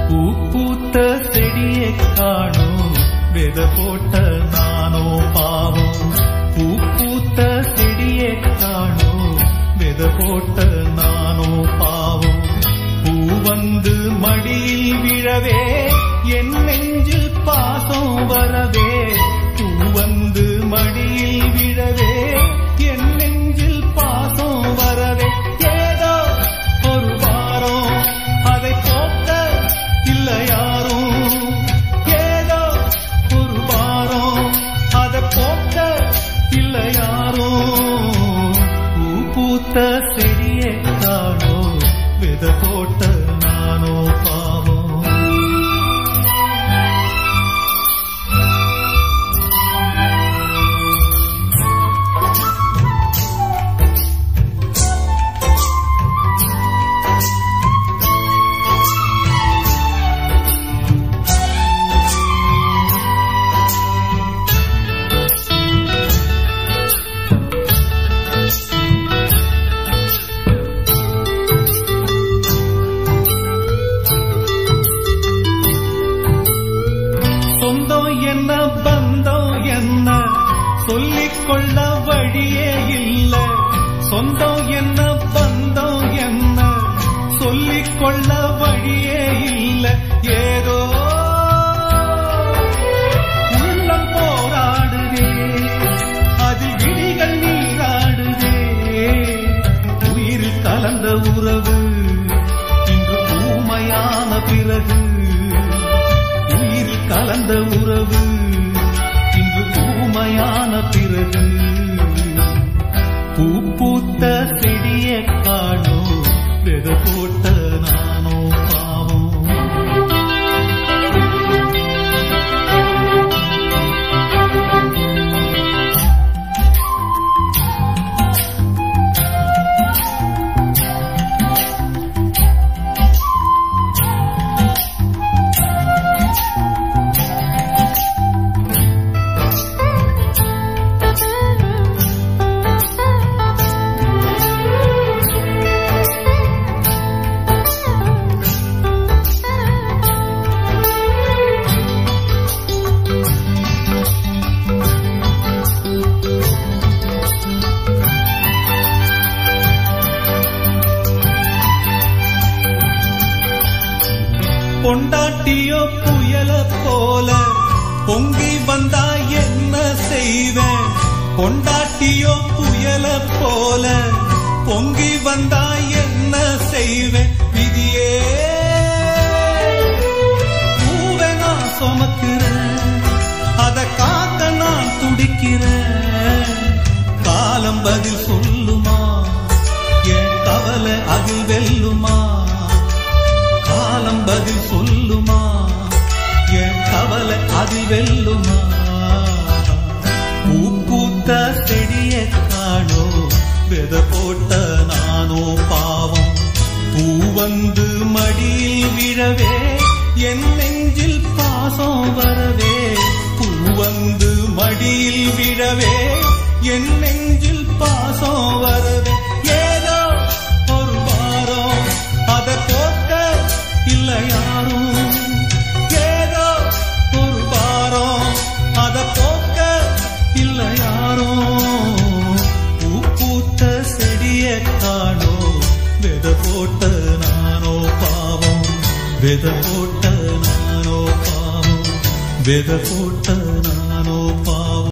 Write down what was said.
பூ பூத்த செடியை காணோம் வித போட்ட நானோ பாவம். பூ பூத்த செடியை காணோம் வித போட்ட நானோ பாவம். பூ வந்து மடியில் விழவே என் நெஞ்சில் பாசம் வரவே. பூ வந்து மடியில் விழவே என் நெஞ்சில் பாசம் வரவே. ஏதோ ஒரு வாரம் அதை போக்க இல்லை யாரும். ஏதோ ஒரு வாரம் அதை போக்க இல்லை யாரும். பூ பூத்த செடியை காணோ வித போட்ட நானோ பாவம். என்ன பந்தம் என்ன சொல்லிக்கொள்ள வழியே இல்ல. சொந்தம் என்ன பந்தம் என்ன சொல்லிக்கொள்ள வழியே இல்ல. ஏதோ உள்ளம் போராடுதே அது விழிகள் நீராடுதே. உயிரில் கலந்த உறவு இன்று ஊமையான பிறகு. உயிரில் கலந்த உறவு இன்று ஊமையான பிறகு. பூ பூத்த செடியை காணோ வித போட்ட நானோ பாவம். பொண்டாட்டியோ புயல போல பொங்கி வந்தா என்ன செய்வேன். பொண்டாட்டியோ புயல போல பொங்கி வந்தா என்ன செய்வேன். விதியே பூவை நான் சுமக்கிறேன் அத காக்க நான் துடிக்கிறேன். காலம் பதில் சொல்லுமா என் கவலை அது வெல்லுமா. காலம் பதில் சொல்லுமா என் கவலை அது வெல்லுமா. பூ பூத்த செடியை காணோ வித போட்ட நானோ பாவம். பூ வந்து மடியில் விழவே என் நெஞ்சில் பாசம் வரவே. பூ வந்து மடியில் விழவே என் நெஞ்சில் பாசம் வரவே. ஏதோ ஒரு வாரம் அதை போக்க இல்லை யாரும். ஏதோ ஒரு வாரம் அதை போக்க இல்லை யாரும். பூ பூத்த செடியை காணோ வித போட்ட நானோ பாவம். வித போட்ட நானோ பாவம். வித போட்ட நானோ பாவம்.